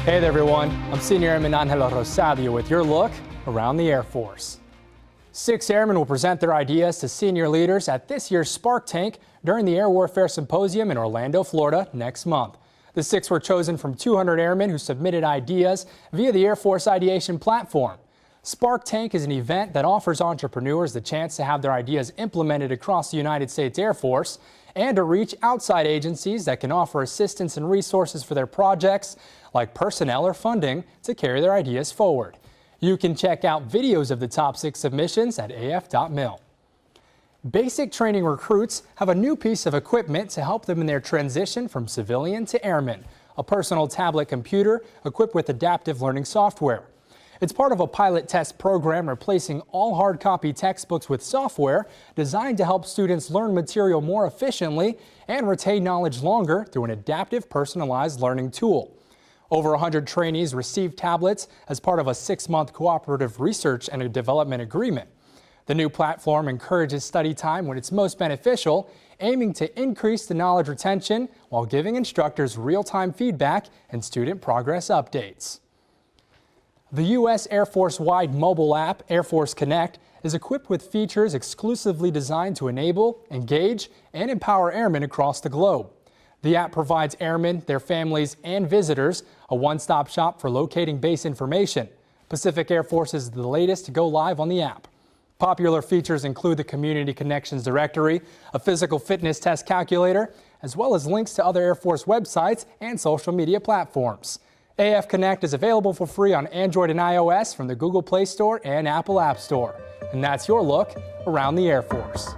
Hey there everyone, I'm Senior Airman Angelo Rosadio with your look around the Air Force. 6 airmen will present their ideas to senior leaders at this year's Spark Tank during the Air Warfare Symposium in Orlando, Florida next month. The 6 were chosen from 200 airmen who submitted ideas via the Air Force Ideation platform. Spark Tank is an event that offers entrepreneurs the chance to have their ideas implemented across the United States Air Force and to reach outside agencies that can offer assistance and resources for their projects, like personnel or funding, to carry their ideas forward. You can check out videos of the top 6 submissions at af.mil. Basic training recruits have a new piece of equipment to help them in their transition from civilian to airman, a personal tablet computer equipped with adaptive learning software. It's part of a pilot test program replacing all hard copy textbooks with software designed to help students learn material more efficiently and retain knowledge longer through an adaptive personalized learning tool. Over 100 trainees received tablets as part of a 6-month cooperative research and development agreement. The new platform encourages study time when it's most beneficial, aiming to increase the knowledge retention while giving instructors real-time feedback and student progress updates. The U.S. Air Force-wide mobile app, Air Force Connect, is equipped with features exclusively designed to enable, engage, and empower airmen across the globe. The app provides airmen, their families, and visitors a one-stop shop for locating base information. Pacific Air Force is the latest to go live on the app. Popular features include the Community Connections Directory, a physical fitness test calculator, as well as links to other Air Force websites and social media platforms. AF Connect is available for free on Android and iOS from the Google Play Store and Apple App Store. And that's your look around the Air Force.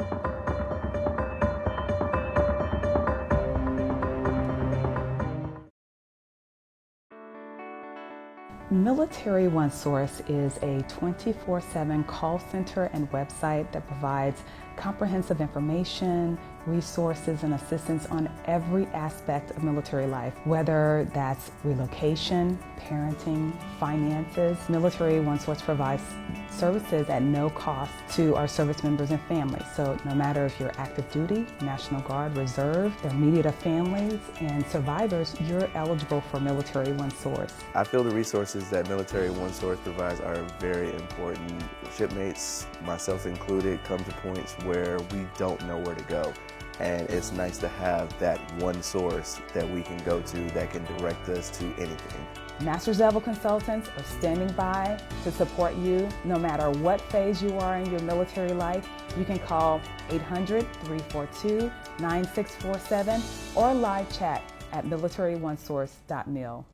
Military OneSource is a 24/7 call center and website that provides comprehensive information, resources, and assistance on every aspect of military life, whether that's relocation, parenting, finances. Military OneSource provides services at no cost to our service members and families. So no matter if you're active duty, National Guard, Reserve, their immediate families, and survivors, you're eligible for Military OneSource. I feel the resources that Military OneSource provides are very important. Shipmates, myself included, come to points where we don't know where to go. And it's nice to have that one source that we can go to that can direct us to anything. Master's level consultants are standing by to support you no matter what phase you are in your military life. You can call 800-342-9647 or live chat at militaryonesource.mil.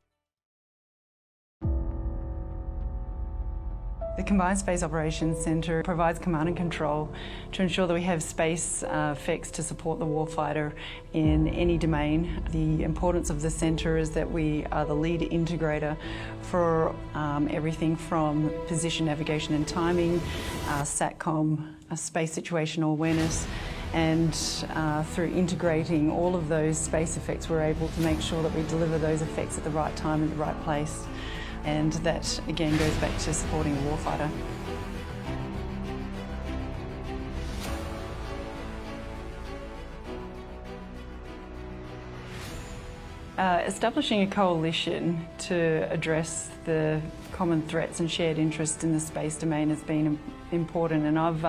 The Combined Space Operations Centre provides command and control to ensure that we have space effects to support the warfighter in any domain. The importance of the centre is that we are the lead integrator for everything from position navigation and timing, SATCOM, space situational awareness, and through integrating all of those space effects, we're able to make sure that we deliver those effects at the right time and the right place. And that, again, goes back to supporting the warfighter. Establishing a coalition to address the common threats and shared interests in the space domain has been important, and I've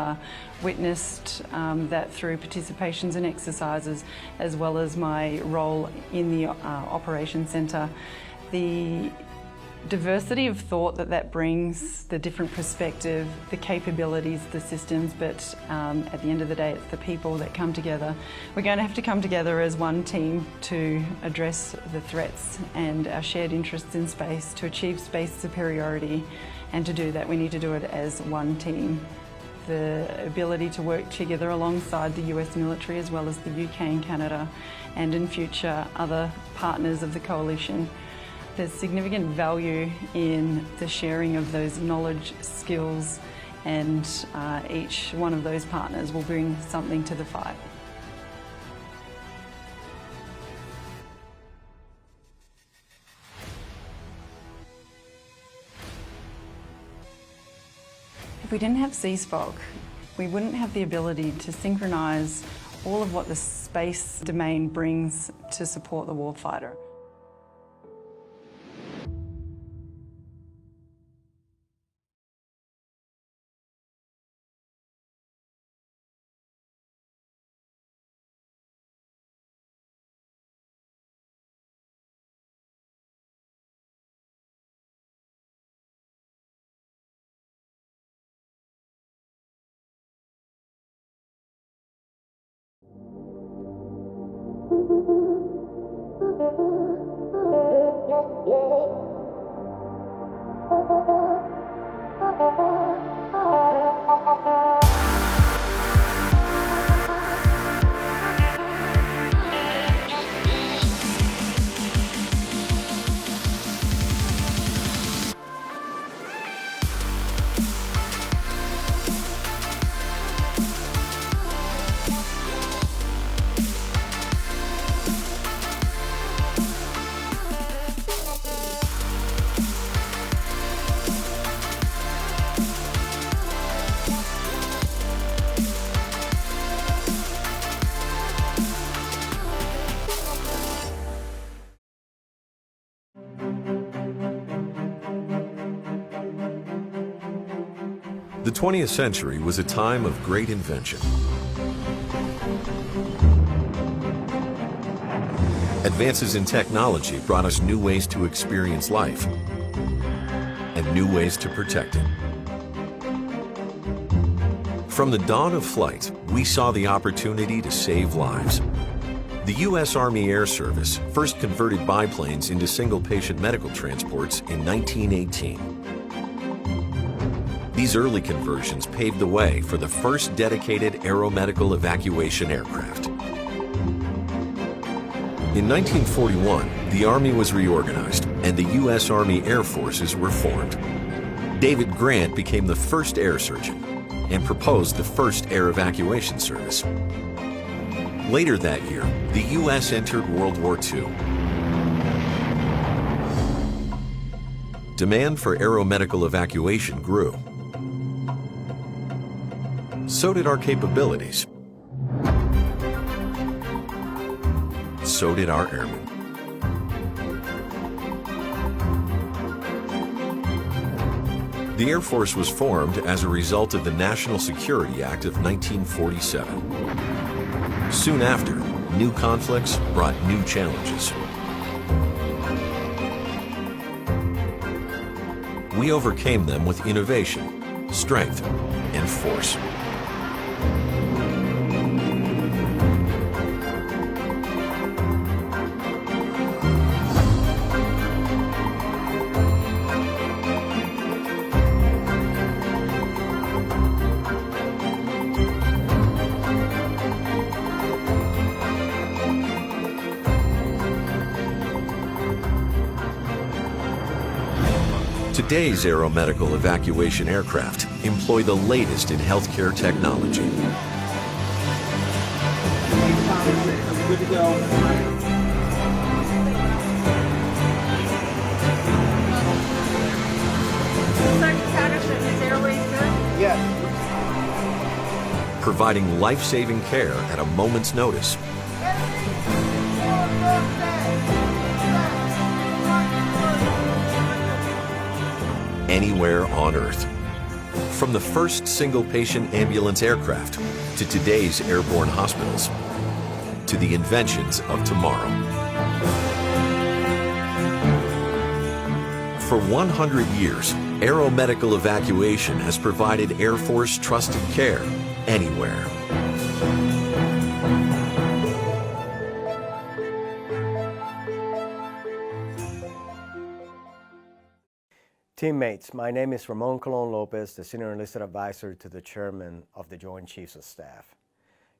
witnessed that through participations in exercises as well as my role in the Operations Centre. The diversity of thought that brings, the different perspective, the capabilities, the systems, but at the end of the day, it's the people that come together. We're going to have to come together as one team to address the threats and our shared interests in space, to achieve space superiority, and to do that we need to do it as one team. The ability to work together alongside the US military as well as the UK and Canada, and in future other partners of the coalition. There's significant value in the sharing of those knowledge, skills, and each one of those partners will bring something to the fight. If we didn't have CSPOC, we wouldn't have the ability to synchronise all of what the space domain brings to support the warfighter. The 20th century was a time of great invention. Advances in technology brought us new ways to experience life and new ways to protect it. From the dawn of flight, we saw the opportunity to save lives. The U.S. Army Air Service first converted biplanes into single-patient medical transports in 1918. These early conversions paved the way for the first dedicated aeromedical evacuation aircraft. In 1941, the Army was reorganized and the U.S. Army Air Forces were formed. David Grant became the first air surgeon and proposed the first air evacuation service. Later that year, the U.S. entered World War II. Demand for aeromedical evacuation grew. So did our capabilities. So did our airmen. The Air Force was formed as a result of the National Security Act of 1947. Soon after, new conflicts brought new challenges. We overcame them with innovation, strength, and force. Today's aeromedical evacuation aircraft employ the latest in healthcare technology. Good to go. Sergeant Patterson, is airways good? Yes. Providing life-saving care at a moment's notice. Anywhere on Earth. From the first single-patient ambulance aircraft to today's airborne hospitals, to the inventions of tomorrow. For 100 years, aeromedical evacuation has provided Air Force trusted care anywhere. Teammates, my name is Ramon Colon Lopez, the Senior Enlisted Advisor to the Chairman of the Joint Chiefs of Staff.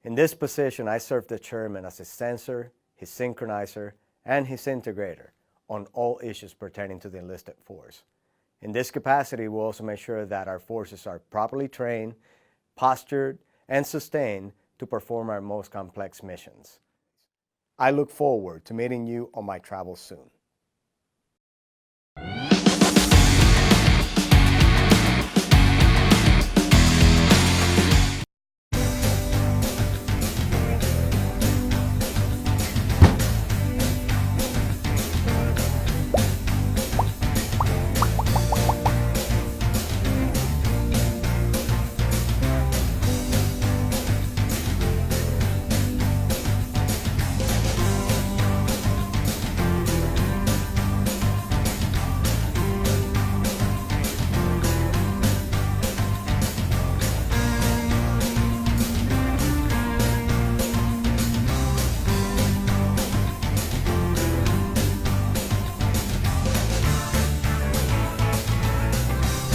In this position, I serve the Chairman as his censor, his synchronizer, and his integrator on all issues pertaining to the enlisted force. In this capacity, we also make sure that our forces are properly trained, postured, and sustained to perform our most complex missions. I look forward to meeting you on my travels soon.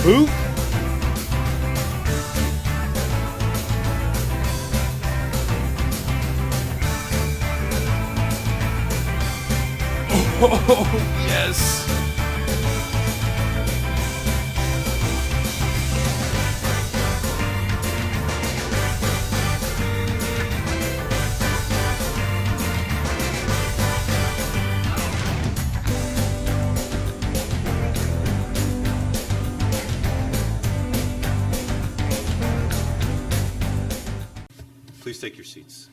Who? Oh, yes. Please take your seats.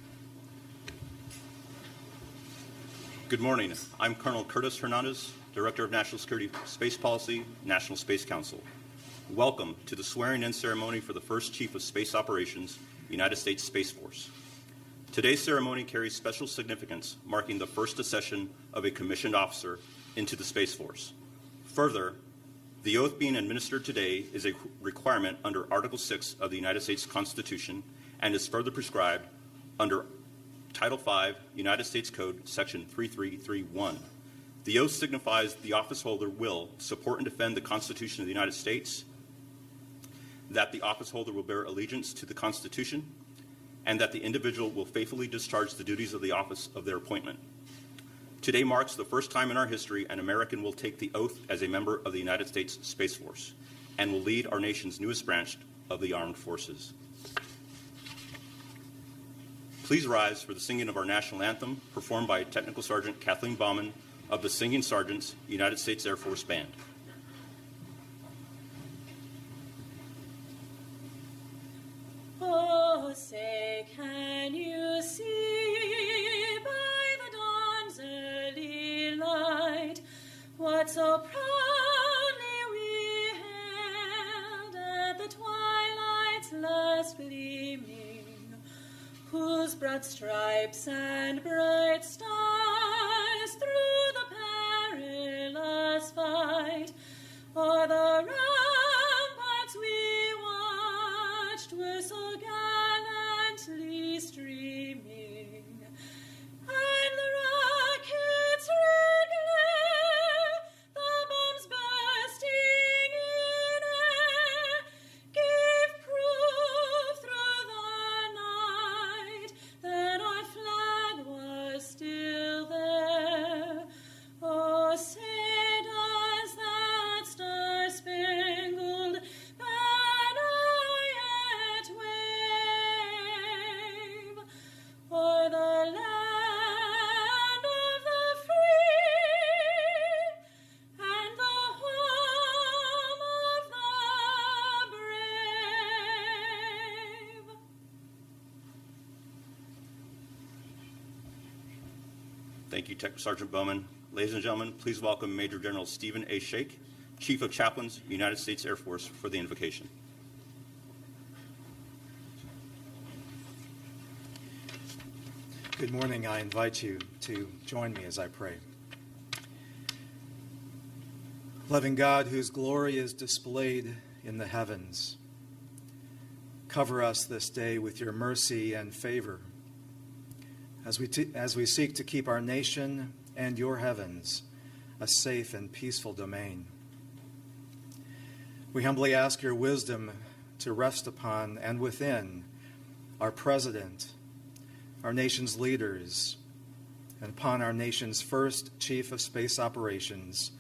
Good morning. I'm Colonel Curtis Hernandez, Director of National Security Space Policy, National Space Council. welcome to the swearing-in ceremony for the first Chief of Space Operations, United States Space Force. Today's ceremony carries special significance, marking the first accession of a commissioned officer into the Space Force. Further, the oath being administered today is a requirement under Article 6 of the United States Constitution and is further prescribed under Title 5, United States Code, Section 3331. The oath signifies the office holder will support and defend the Constitution of the United States, that the office holder will bear allegiance to the Constitution, and that the individual will faithfully discharge the duties of the office of their appointment. Today marks the first time in our history an American will take the oath as a member of the United States Space Force and will lead our nation's newest branch of the armed forces. Please rise for the singing of our national anthem, performed by Technical Sergeant Kathleen Baumann of the Singing Sergeants, United States Air Force Band. Oh, say, can you see by the dawn's early light what so proudly we hailed at the twilight's last gleaming, whose broad stripes and bright stars through the perilous fight o'er the ramparts we watched were so gallantly streaming, and the rockets' red glare, the bombs bursting in air, gave proof through the night that our flag was still there. Oh, say does that star-spangled banner yet wave o'er the land of the free and the home of the brave? Thank you, Tech Sergeant Bowman. Ladies and gentlemen, please welcome Major General Stephen A. Shake, Chief of Chaplains, United States Air Force, for the invocation. Good morning. I invite you to join me as I pray. Loving God, whose glory is displayed in the heavens, cover us this day with your mercy and favor as we seek to keep our nation and your heavens a safe and peaceful domain. We humbly ask your wisdom to rest upon and within our president, our nation's leaders, and upon our nation's first Chief of Space Operations,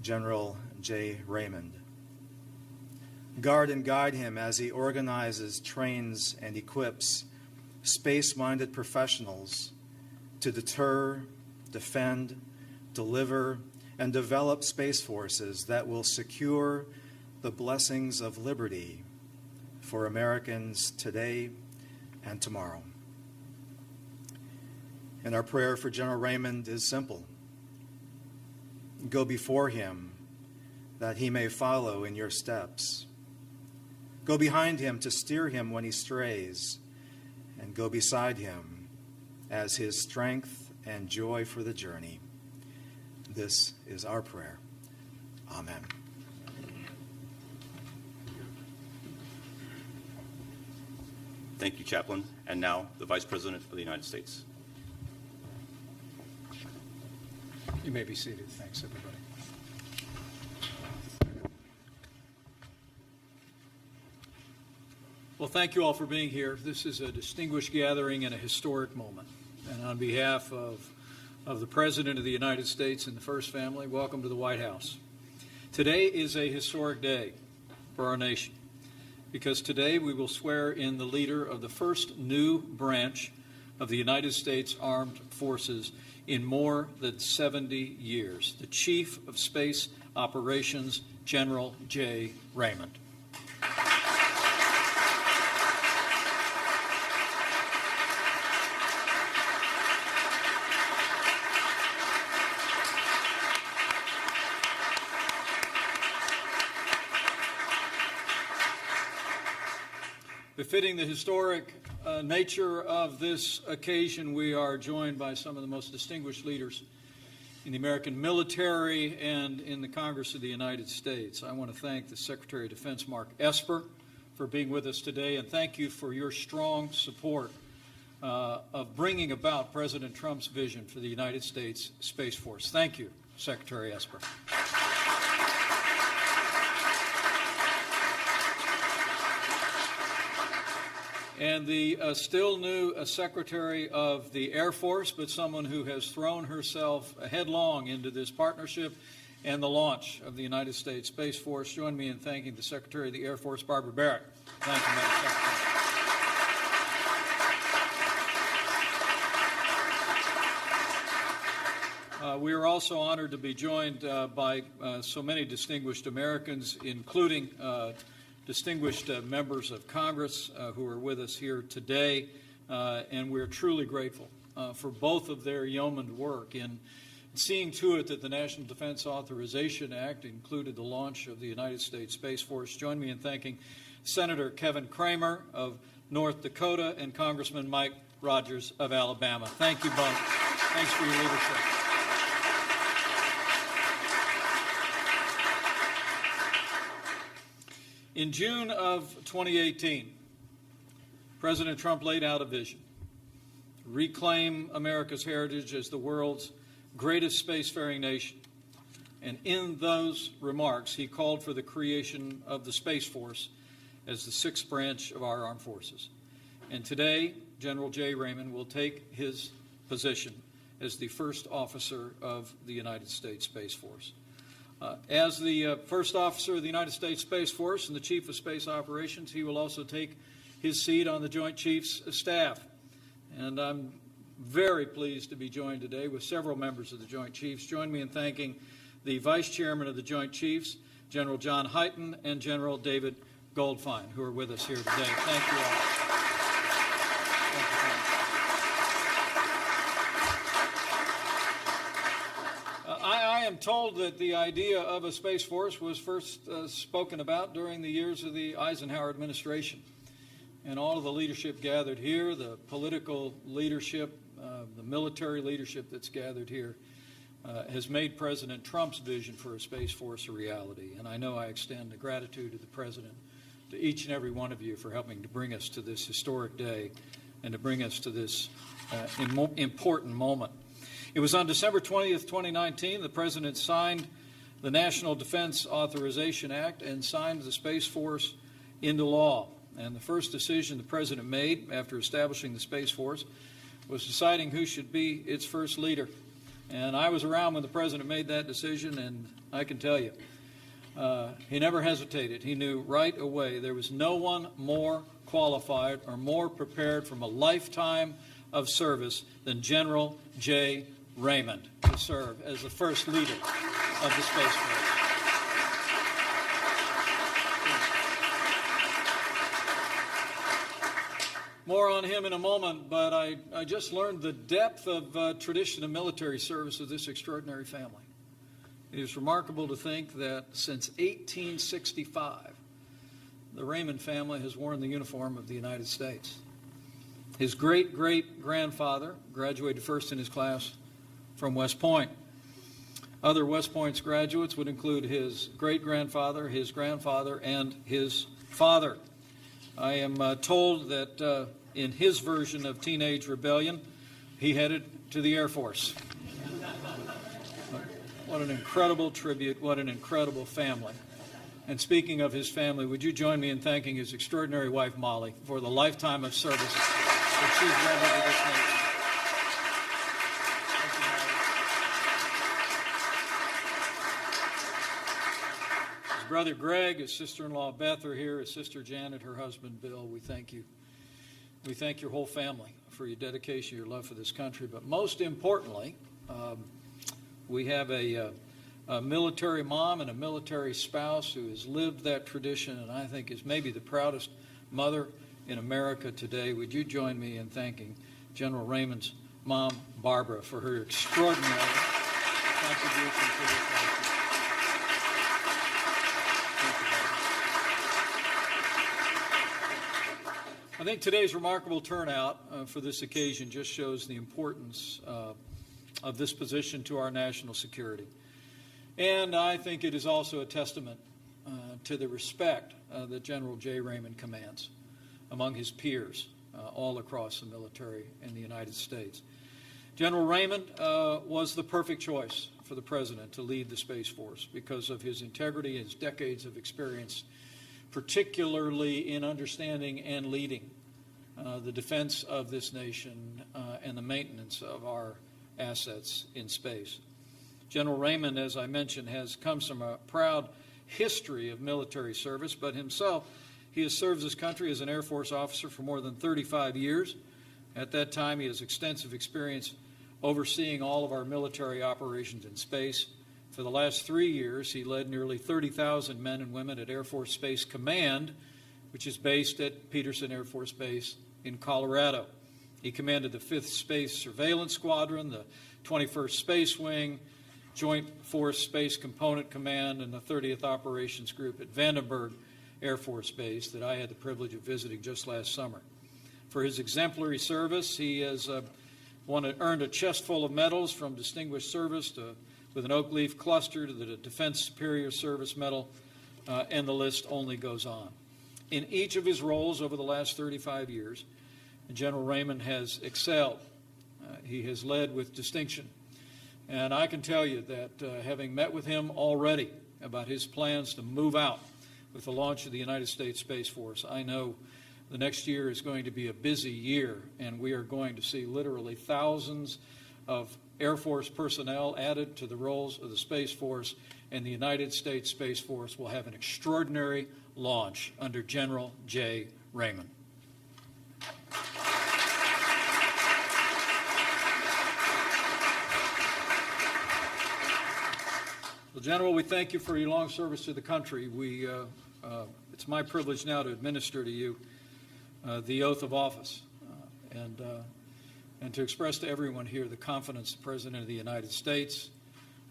General J. Raymond. Guard and guide him as he organizes, trains, and equips space-minded professionals to deter, defend, deliver, and develop space forces that will secure the blessings of liberty for Americans today and tomorrow. And our prayer for General Raymond is simple. Go before him that he may follow in your steps. Go behind him to steer him when he strays, and go beside him as his strength and joy for the journey. This is our prayer. Amen. Thank you, Chaplain. And now, the Vice President of the United States. You may be seated. Thanks, everybody. Well, thank you all for being here. This is a distinguished gathering and a historic moment. And on behalf of the President of the United States and the First Family, welcome to the White House. Today is a historic day for our nation because today we will swear in the leader of the first new branch of the United States Armed Forces in more than 70 years, the Chief of Space Operations, General J. Raymond. Befitting the historic nature of this occasion, we are joined by some of the most distinguished leaders in the American military and in the Congress of the United States. I want to thank the Secretary of Defense, Mark Esper, for being with us today, and thank you for your strong support of bringing about President Trump's vision for the United States Space Force. Thank you, Secretary Esper. And the still new Secretary of the Air Force, but someone who has thrown herself headlong into this partnership and the launch of the United States Space Force. Join me in thanking the Secretary of the Air Force, Barbara Barrett. Thank you, Madam Secretary. We are also honored to be joined by so many distinguished Americans, including distinguished members of Congress who are with us here today, and we're truly grateful for both of their yeomaned work in seeing to it that the National Defense Authorization Act included the launch of the United States Space Force. Join me in thanking Senator Kevin Cramer of North Dakota and Congressman Mike Rogers of Alabama. Thank you both. Thanks for your leadership. In June of 2018, President Trump laid out a vision to reclaim America's heritage as the world's greatest spacefaring nation. And in those remarks, he called for the creation of the Space Force as the sixth branch of our armed forces. And today, General Jay Raymond will take his position as the first officer of the United States Space Force. As the first officer of the United States Space Force and the Chief of Space Operations, he will also take his seat on the Joint Chiefs staff. And I'm very pleased to be joined today with several members of the Joint Chiefs. Join me in thanking the Vice Chairman of the Joint Chiefs, General John Hyten, and General David Goldfein, who are with us here today. Thank you all. I am told that the idea of a Space Force was first spoken about during the years of the Eisenhower administration. And all of the leadership gathered here, the political leadership, the military leadership that's gathered here, has made President Trump's vision for a Space Force a reality. And I know I extend the gratitude of the President to each and every one of you for helping to bring us to this historic day and to bring us to this important moment. It was on December 20th, 2019, the President signed the National Defense Authorization Act and signed the Space Force into law. And the first decision the President made after establishing the Space Force was deciding who should be its first leader. And I was around when the President made that decision, and I can tell you, he never hesitated. He knew right away there was no one more qualified or more prepared from a lifetime of service than General Jay Raymond to serve as the first leader of the Space Force. More on him in a moment, but I just learned the depth of tradition of military service of this extraordinary family. It is remarkable to think that since 1865, the Raymond family has worn the uniform of the United States. His great-great-grandfather graduated first in his class from West Point. Other West Point's graduates would include his great-grandfather, his grandfather, and his father. I am told that in his version of teenage rebellion, he headed to the Air Force. What an incredible tribute, what an incredible family. And speaking of his family, would you join me in thanking his extraordinary wife, Molly, for the lifetime of service that she's rendered to this nation. His brother Greg, his sister-in-law Beth are here, his sister Janet, her husband Bill. We thank you. We thank your whole family for your dedication, your love for this country. But most importantly, we have a military mom and a military spouse who has lived that tradition and I think is maybe the proudest mother in America today. Would you join me in thanking General Raymond's mom, Barbara, for her extraordinary contribution to this country. I think today's remarkable turnout for this occasion just shows the importance of this position to our national security. And I think it is also a testament to the respect that General J. Raymond commands among his peers all across the military in the United States. General Raymond was the perfect choice for the President to lead the Space Force because of his integrity, his decades of experience, particularly in understanding and leading the defense of this nation and the maintenance of our assets in space. General Raymond, as I mentioned, comes from a proud history of military service, but himself, he has served his country as an Air Force officer for more than 35 years. At that time, he has extensive experience overseeing all of our military operations in space. For the last 3 years, he led nearly 30,000 men and women at Air Force Space Command, which is based at Peterson Air Force Base in Colorado. He commanded the 5th Space Surveillance Squadron, the 21st Space Wing, Joint Force Space Component Command, and the 30th Operations Group at Vandenberg Air Force Base that I had the privilege of visiting just last summer. For his exemplary service, he has earned a chest full of medals, from Distinguished Service with an Oak Leaf Cluster to the Defense Superior Service Medal, and the list only goes on. In each of his roles over the last 35 years, General Raymond has excelled. He has led with distinction. And I can tell you that having met with him already about his plans to move out with the launch of the United States Space Force, I know the next year is going to be a busy year, and we are going to see literally thousands of Air Force personnel added to the roles of the Space Force, and the United States Space Force will have an extraordinary launch under General J. Raymond. Well, General, we thank you for your long service to the country. It's my privilege now to administer to you the oath of office and to express to everyone here the confidence the President of the United States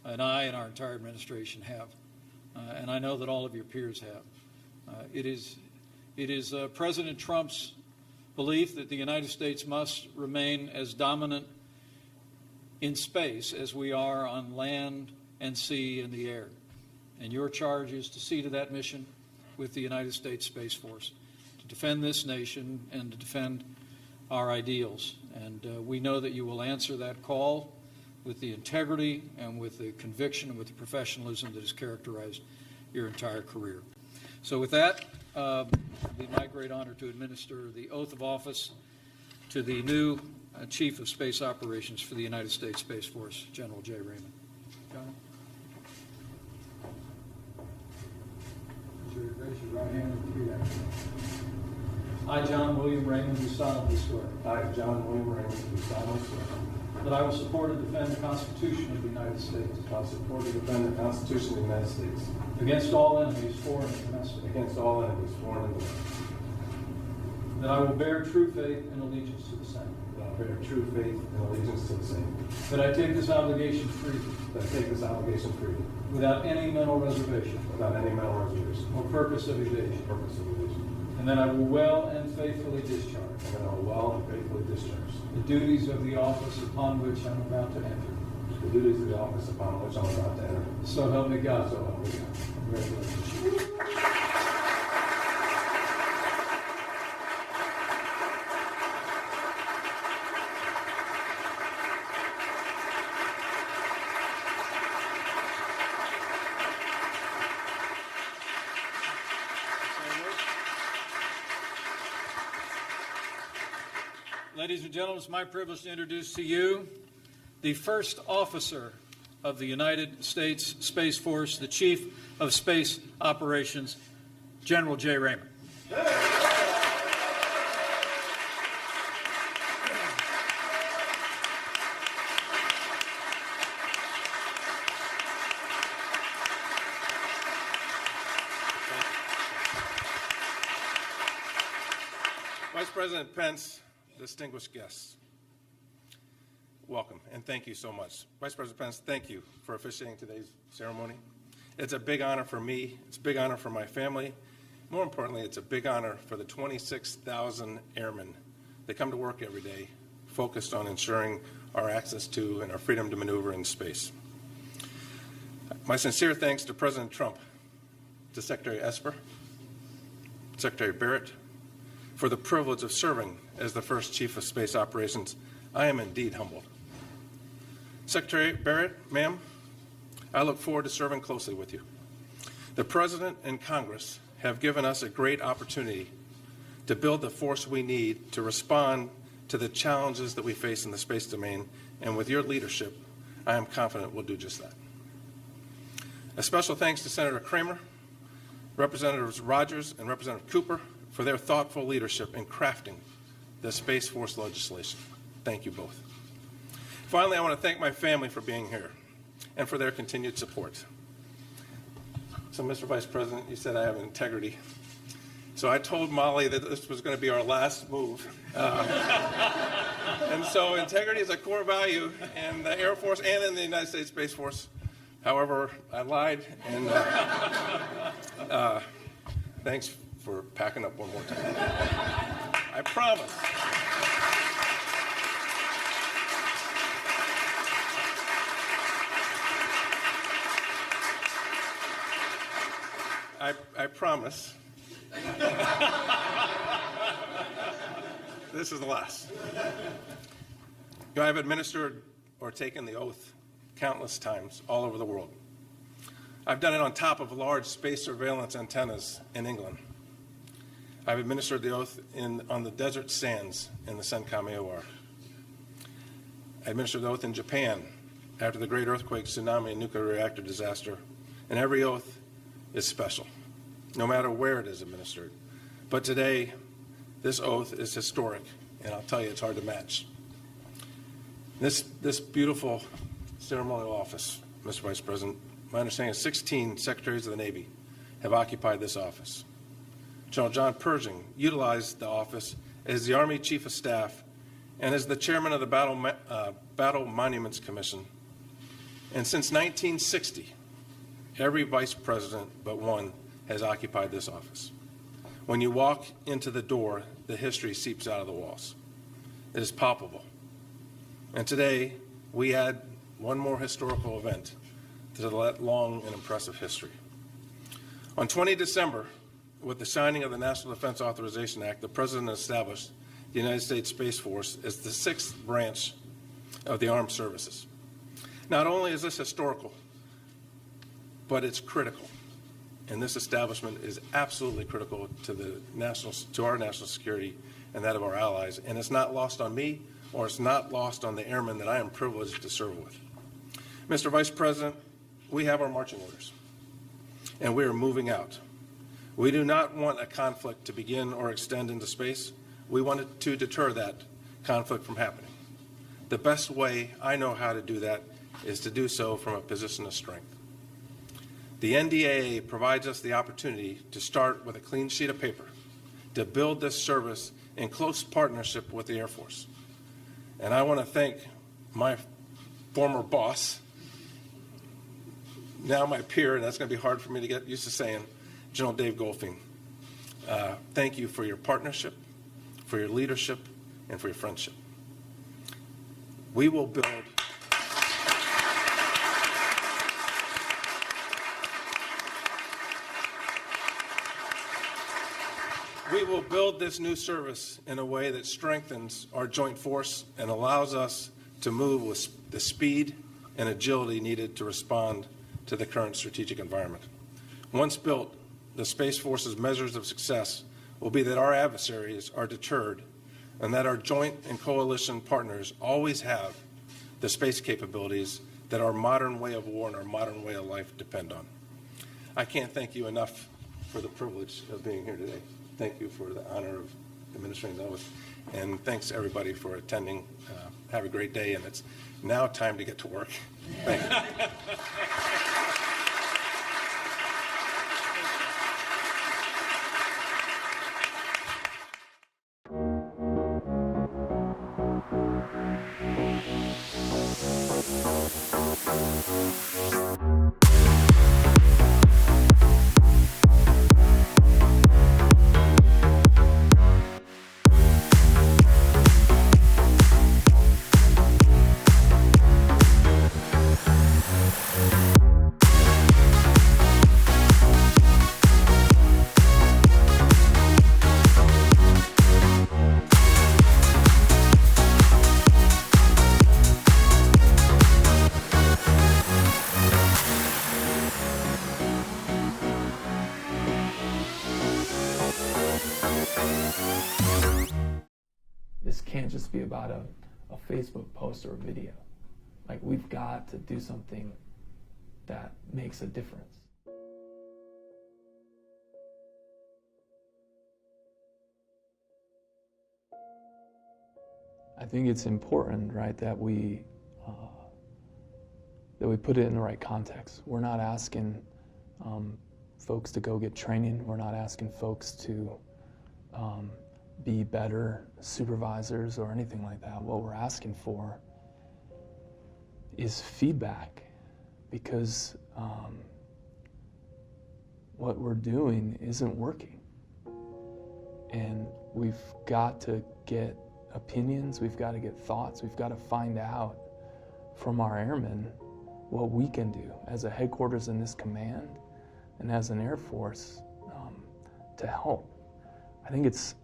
and I and our entire administration have. And I know that all of your peers have. It is President Trump's belief that the United States must remain as dominant in space as we are on land and sea and the air. And your charge is to see to that mission with the United States Space Force, to defend this nation and to defend our ideals. And we know that you will answer that call with the integrity and with the conviction and with the professionalism that has characterized your entire career. So with that, it will be my great honor to administer the oath of office to the new Chief of Space Operations for the United States Space Force, General J. Raymond. John? Raise your right hand and repeat after me. I, John William Raymond, do solemnly swear. I, John William Raymond, do solemnly swear. That I will support and defend the Constitution of the United States. I will support and defend the Constitution of the United States. Against all enemies, foreign and domestic. Against all enemies, foreign and domestic. That I will bear true faith and allegiance to the same. That I will bear true faith and allegiance to the same. That I take this obligation freely. That I take this obligation freely. Without any mental reservation. Without any mental reservation. Or purpose of evasion. Purpose of evasion. And that I will well and faithfully discharge. And that I will well and faithfully discharge. The duties of the office upon which I am about to enter. The duties of the office upon which I am about to enter. So help me God. So help me God. Congratulations. Ladies and gentlemen, it's my privilege to introduce to you the first officer of the United States Space Force, the Chief of Space Operations, General J. Raymond. Vice President Pence, distinguished guests, welcome and thank you so much. Vice President Pence, thank you for officiating today's ceremony. It's a big honor for me, it's a big honor for my family, More importantly, it's a big honor for the 26,000 airmen that come to work every day focused on ensuring our access to and our freedom to maneuver in space. My sincere thanks to President Trump, to Secretary Esper, Secretary Barrett, for the privilege of serving as the first Chief of Space Operations. I am indeed humbled. Secretary Barrett, ma'am, I look forward to serving closely with you. The President and Congress have given us a great opportunity to build the force we need to respond to the challenges that we face in the space domain, and with your leadership, I am confident we'll do just that. A special thanks to Senator Kramer, Representatives Rogers and Representative Cooper for their thoughtful leadership in crafting the Space Force legislation. Thank you both. Finally, I want to thank my family for being here and for their continued support. So, Mr. Vice President, you said I have integrity. So I told Molly that this was going to be our last move. And so integrity is a core value in the Air Force and in the United States Space Force. However, I lied, and thanks for packing up one more time. I promise. I promise. This is the last. You know, I've administered or taken the oath countless times all over the world. I've done it on top of large space surveillance antennas in England. I've administered the oath on the desert sands in the Senkaku AOR. I administered the oath in Japan after the great earthquake, tsunami, and nuclear reactor disaster. And every oath is special, no matter where it is administered. But today, this oath is historic, and I'll tell you, it's hard to match. This beautiful ceremonial office, Mr. Vice President, my understanding is 16 Secretaries of the Navy have occupied this office. General John Pershing utilized the office as the Army Chief of Staff and as the Chairman of the Battle Monuments Commission. And since 1960, every Vice President but one has occupied this office. When you walk into the door, the history seeps out of the walls. It is palpable. And today, we add one more historical event to that long and impressive history. On 20 December, with the signing of the National Defense Authorization Act, the President established the United States Space Force as the 6th branch of the armed services. Not only is this historical, but it's critical. And this establishment is absolutely critical to our national security and that of our allies. And it's not lost on me, or it's not lost on the airmen that I am privileged to serve with. Mr. Vice President, we have our marching orders, and we are moving out. We do not want a conflict to begin or extend into space. We want to deter that conflict from happening. The best way I know how to do that is to do so from a position of strength. The NDAA provides us the opportunity to start with a clean sheet of paper, to build this service in close partnership with the Air Force. And I want to thank my former boss, now my peer, and that's going to be hard for me to get used to saying, General Dave Goldfein. Thank you for your partnership, for your leadership, and for your friendship. We will build this new service in a way that strengthens our joint force and allows us to move with the speed and agility needed to respond to the current strategic environment. Once built, the Space Force's measures of success will be that our adversaries are deterred and that our joint and coalition partners always have the space capabilities that our modern way of war and our modern way of life depend on. I can't thank you enough for the privilege of being here today. Thank you for the honor of administering the oath. And thanks everybody for attending. Have a great day, and it's now time to get to work. Thank you. just be about a Facebook post or a video. Like, we've got to do something that makes a difference. I think it's important, right, that we put it in the right context. We're not asking folks to go get training. We're not asking folks to be better supervisors or anything like that. What we're asking for is feedback, because what we're doing isn't working. And we've got to get opinions, we've got to get thoughts, we've got to find out from our airmen what we can do as a headquarters in this command and as an Air Force to help. I think it's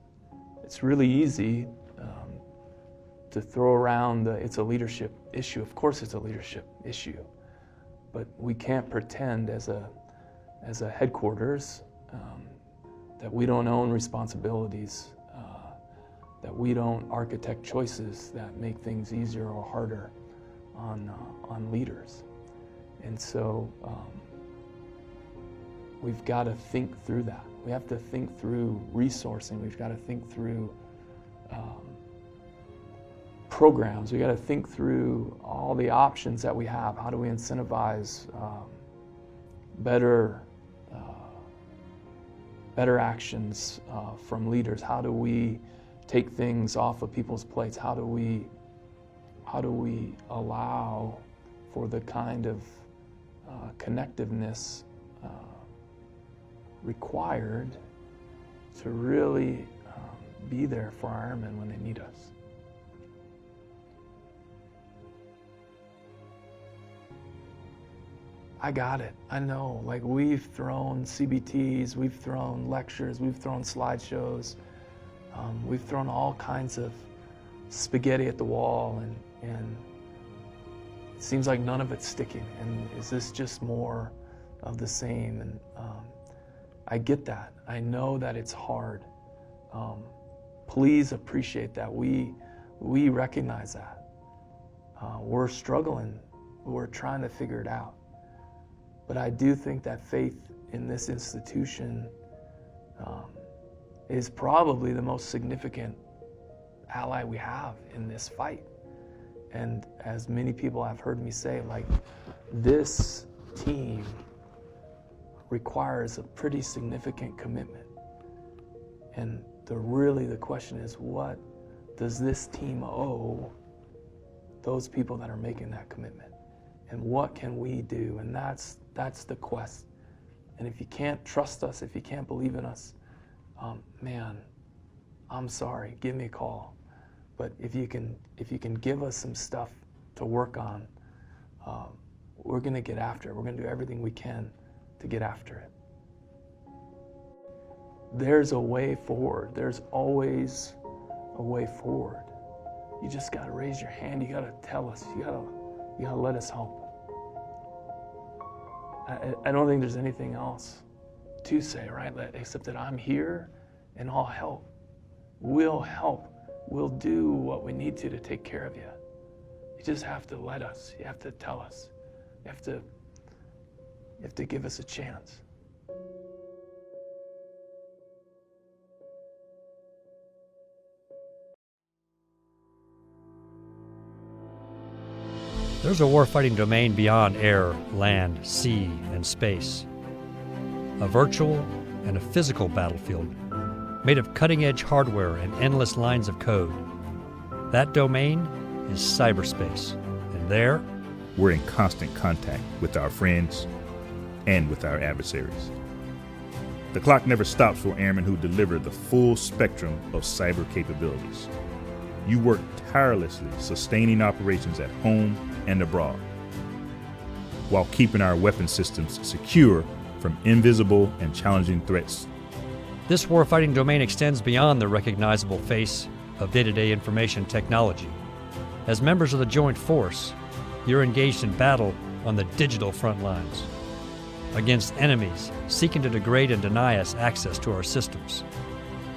really easy to throw around it's a leadership issue. Of course it's a leadership issue, but we can't pretend as a headquarters that we don't own responsibilities, that we don't architect choices that make things easier or harder on leaders. And so we've got to think through that. We have to think through resourcing. We've got to think through programs. We've got to think through all the options that we have. How do we incentivize better actions from leaders? How do we take things off of people's plates? How do we allow for the kind of connectiveness required to really be there for our airmen when they need us? I got it. I know. Like, we've thrown CBTs, we've thrown lectures, we've thrown slideshows, we've thrown all kinds of spaghetti at the wall, and it seems like none of it's sticking. And is this just more of the same? And I get that. I know that it's hard. Please appreciate that. We recognize that. We're struggling. We're trying to figure it out. But I do think that faith in this institution is probably the most significant ally we have in this fight. And as many people have heard me say, like, this team requires a pretty significant commitment. And the question is, what does this team owe those people that are making that commitment? And what can we do? And that's the quest. And if you can't trust us, if you can't believe in us, man, I'm sorry, give me a call. But if you can give us some stuff to work on, we're gonna get after it. We're gonna do everything we can to get after it. There's a way forward. There's always a way forward. You just gotta raise your hand. You gotta tell us. You gotta let us help. I don't think there's anything else to say, right? Except that I'm here and I'll help. We'll help. We'll do what we need to take care of you. You just have to let us. You have to tell us. You have to give us a chance. There's a warfighting domain beyond air, land, sea, and space. A virtual and a physical battlefield made of cutting-edge hardware and endless lines of code. That domain is cyberspace, and there, we're in constant contact with our friends and with our adversaries. The clock never stops for airmen who deliver the full spectrum of cyber capabilities. You work tirelessly sustaining operations at home and abroad, while keeping our weapon systems secure from invisible and challenging threats. This warfighting domain extends beyond the recognizable face of day-to-day information technology. As members of the Joint Force, you're engaged in battle on the digital front lines, against enemies seeking to degrade and deny us access to our systems.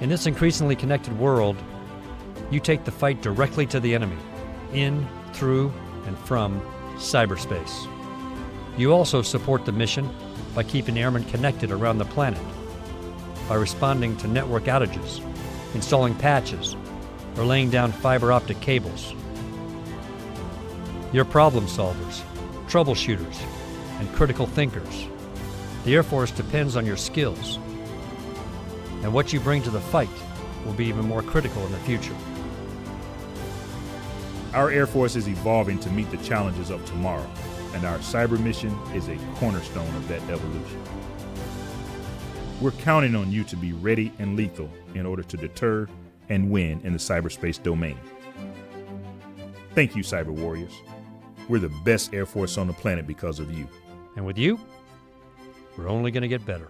In this increasingly connected world, you take the fight directly to the enemy, in, through, and from cyberspace. You also support the mission by keeping airmen connected around the planet, by responding to network outages, installing patches, or laying down fiber optic cables. You're problem solvers, troubleshooters, and critical thinkers. The Air Force depends on your skills, and what you bring to the fight will be even more critical in the future. Our Air Force is evolving to meet the challenges of tomorrow, and our cyber mission is a cornerstone of that evolution. We're counting on you to be ready and lethal in order to deter and win in the cyberspace domain. Thank you, cyber warriors. We're the best Air Force on the planet because of you. And with you, we're only going to get better.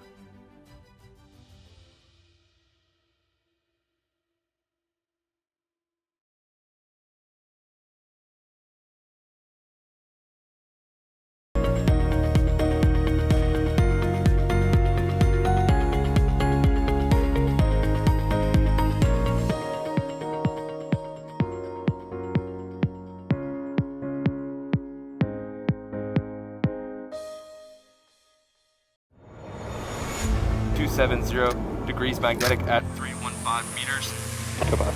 degrees magnetic at 315 meters. Goodbye.